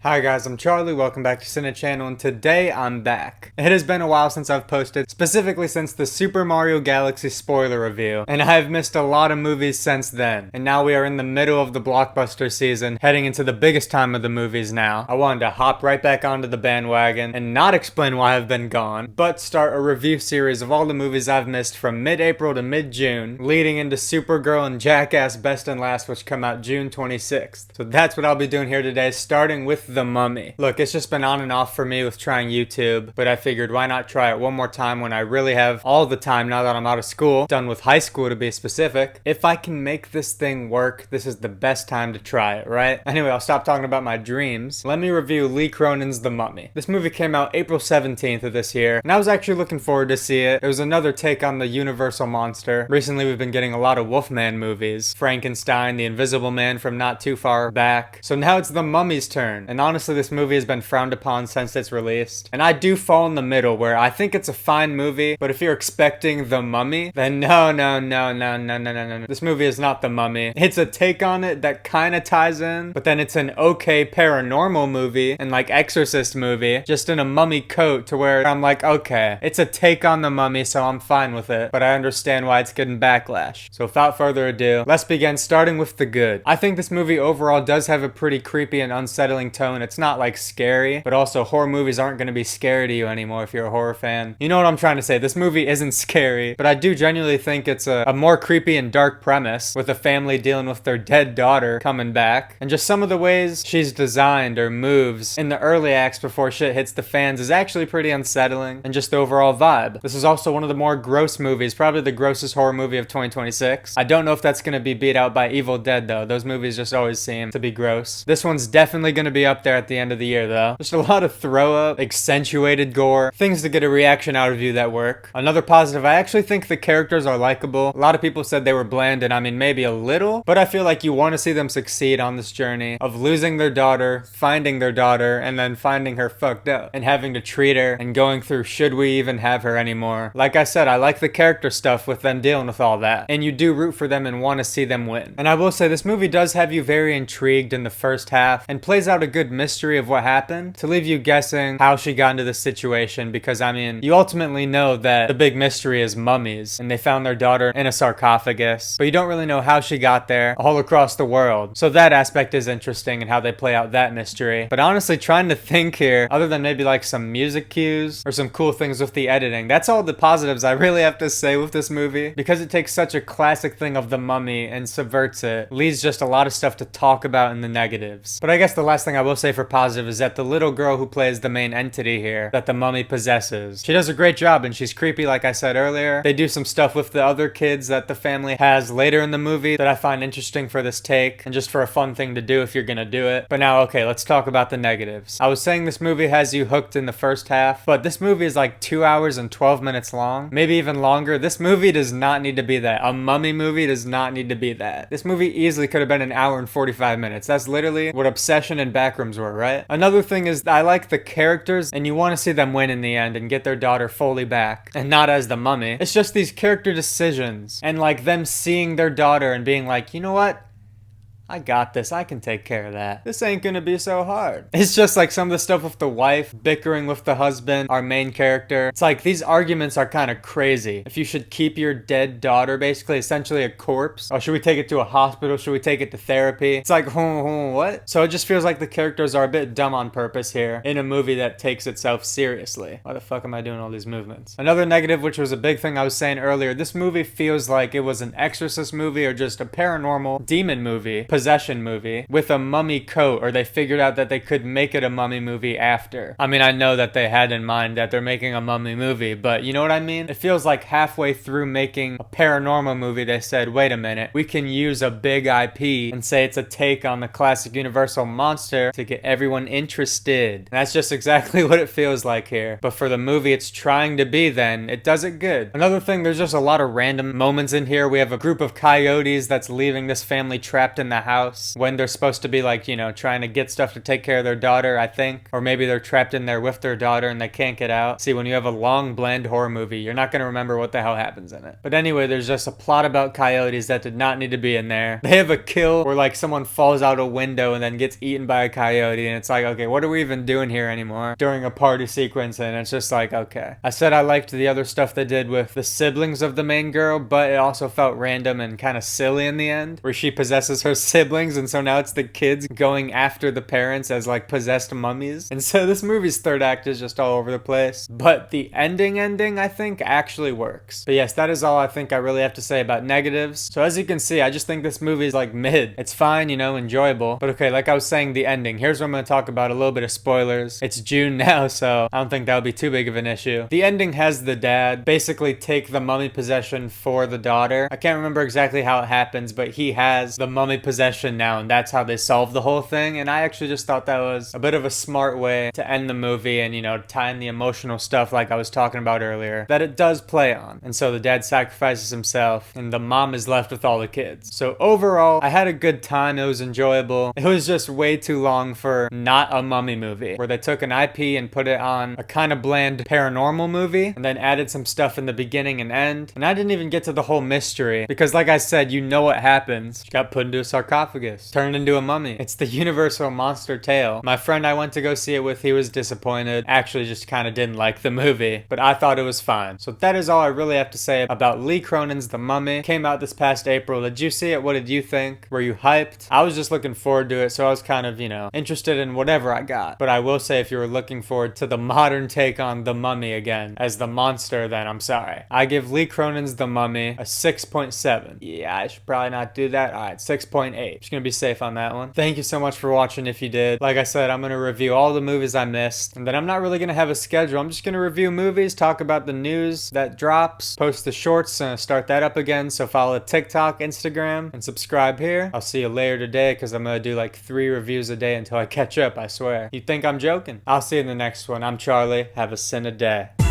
Hi guys, I'm Charlie, welcome back to Cine Channel, and today I'm back. It has been a while since I've posted, specifically since the Super Mario Galaxy spoiler review, and I have missed a lot of movies since then. And now we are in the middle of the blockbuster season, heading into the biggest time of the movies now. I wanted to hop right back onto the bandwagon, and not explain why I've been gone, but start a review series of all the movies I've missed from mid-April to mid-June, leading into Supergirl and Jackass Best and Last, which come out June 26th. So that's what I'll be doing here today, starting with The Mummy. Look, it's just been on and off for me with trying YouTube, but I figured why not try it one more time when I really have all the time now that I'm out of school, done with high school to be specific. If I can make this thing work, this is the best time to try it, right? Anyway, I'll stop talking about my dreams. Let me review Lee Cronin's The Mummy. This movie came out April 17th of this year, and I was actually looking forward to see it. It was another take on the Universal monster. Recently, we've been getting a lot of Wolfman movies. Frankenstein, The Invisible Man from not too far back. So now it's The Mummy's turn, and honestly, this movie has been frowned upon since it's released. And I do fall in the middle where I think it's a fine movie, but if you're expecting The Mummy, then no. This movie is not The Mummy. It's a take on it that kind of ties in, but then it's an okay paranormal movie and like Exorcist movie, just in a mummy coat to where I'm like, okay, it's a take on The Mummy, so I'm fine with it, but I understand why it's getting backlash. So without further ado, let's begin starting with the good. I think this movie overall does have a pretty creepy and unsettling tone. It's not like scary, but also horror movies aren't going to be scary to you anymore if you're a horror fan. You know what I'm trying to say. This movie isn't scary, but I do genuinely think it's a more creepy and dark premise with a family dealing with their dead daughter coming back. And just some of the ways she's designed or moves in the early acts before shit hits the fans is actually pretty unsettling, and just the overall vibe. This is also one of the more gross movies, probably the grossest horror movie of 2026. I don't know if that's going to be beat out by Evil Dead though. Those movies just always seem to be gross. This one's definitely going to be up there at the end of the year though. Just a lot of throw up, accentuated gore, things to get a reaction out of you that work. Another positive, I actually think the characters are likable. A lot of people said they were bland, and I mean maybe a little, but I feel like you want to see them succeed on this journey of losing their daughter, finding their daughter, and then finding her fucked up and having to treat her and going through should we even have her anymore. Like I said, I like the character stuff with them dealing with all that, and you do root for them and want to see them win. And I will say this movie does have you very intrigued in the first half and plays out a good mystery of what happened to leave you guessing how she got into this situation, because I mean, you ultimately know that the big mystery is mummies and they found their daughter in a sarcophagus, but you don't really know how she got there all across the world. So that aspect is interesting and how they play out that mystery. But honestly, trying to think here, other than maybe like some music cues or some cool things with the editing, that's all the positives I really have to say with this movie, because it takes such a classic thing of the mummy and subverts it, leaves just a lot of stuff to talk about in the negatives. But I guess the last thing I will say for positive is that the little girl who plays the main entity here that the mummy possesses, she does a great job, and she's creepy like I said earlier. They do some stuff with the other kids that the family has later in the movie that I find interesting for this take and just for a fun thing to do if you're gonna do it. But now, okay, let's talk about the negatives. I was saying this movie has you hooked in the first half, but this movie is like 2 hours and 12 minutes long, maybe even longer. This movie does not need to be that. A mummy movie does not need to be that. This movie easily could have been an hour and 45 minutes. That's literally what Obsession and Backrooms were, right? Another thing is I like the characters, and you want to see them win in the end and get their daughter fully back, and not as the mummy. It's just these character decisions and like them seeing their daughter and being like, you know what? I got this. I can take care of that. This ain't gonna be so hard. It's just like some of the stuff with the wife bickering with the husband, our main character. It's like these arguments are kind of crazy. If you should keep your dead daughter, basically, essentially a corpse, or should we take it to a hospital? Should we take it to therapy? It's like, what? So it just feels like the characters are a bit dumb on purpose here in a movie that takes itself seriously. Why the fuck am I doing all these movements? Another negative, which was a big thing I was saying earlier, this movie feels like it was an Exorcist movie or just a paranormal demon movie, possession movie with a mummy coat, or they figured out that they could make it a mummy movie after. I mean, I know that they had in mind that they're making a mummy movie, but you know what I mean? It feels like halfway through making a paranormal movie, they said, wait a minute, we can use a big IP and say it's a take on the classic Universal monster to get everyone interested. And that's just exactly what it feels like here. But for the movie it's trying to be, then it does it good. Another thing, there's just a lot of random moments in here. We have a group of coyotes that's leaving this family trapped in the house when they're supposed to be like, trying to get stuff to take care of their daughter, I think. Or maybe they're trapped in there with their daughter and they can't get out. See, when you have a long, bland horror movie, you're not going to remember what the hell happens in it. But anyway, there's just a plot about coyotes that did not need to be in there. They have a kill where like someone falls out a window and then gets eaten by a coyote, and it's like, okay, what are we even doing here anymore during a party sequence? And it's just like, okay. I said I liked the other stuff they did with the siblings of the main girl, but it also felt random and kind of silly in the end, where she possesses her siblings, and so now it's the kids going after the parents as like possessed mummies. And so this movie's third act is just all over the place, but the ending I think actually works. But yes, that is all I think I really have to say about negatives. So as you can see, I just think this movie is like mid. It's fine, enjoyable. But okay, like I was saying, the ending. Here's what I'm going to talk about, a little bit of spoilers. It's June now, so I don't think that would be too big of an issue. The ending has the dad basically take the mummy possession for the daughter. I can't remember exactly how it happens, but he has the mummy possession now, and that's how they solve the whole thing. And I actually just thought that was a bit of a smart way to end the movie and, tie in the emotional stuff like I was talking about earlier that it does play on. And so the dad sacrifices himself and the mom is left with all the kids. So overall, I had a good time. It was enjoyable. It was just way too long for not a mummy movie, where they took an IP and put it on a kind of bland paranormal movie and then added some stuff in the beginning and end. And I didn't even get to the whole mystery because, like I said, you know what happens. She got put into a sarcophagus, turned into a mummy. It's the universal monster tale. My friend I went to go see it with, he was disappointed. Actually just kind of didn't like the movie, but I thought it was fine. So that is all I really have to say about Lee Cronin's The Mummy. Came out this past April. Did you see it? What did you think? Were you hyped? I was just looking forward to it, so I was kind of, interested in whatever I got. But I will say, if you were looking forward to the modern take on The Mummy again as the monster, then I'm sorry. I give Lee Cronin's The Mummy a 6.7. Yeah, I should probably not do that. Alright, 6.8. Just gonna be safe on that one. Thank you so much for watching if you did. Like I said, I'm gonna review all the movies I missed, and then I'm not really gonna have a schedule. I'm just gonna review movies, talk about the news that drops, post the shorts, and start that up again. So follow TikTok, Instagram, and subscribe here. I'll see you later today because I'm gonna do like 3 reviews a day until I catch up, I swear. You think I'm joking? I'll see you in the next one. I'm Charlie. Have a sin a day.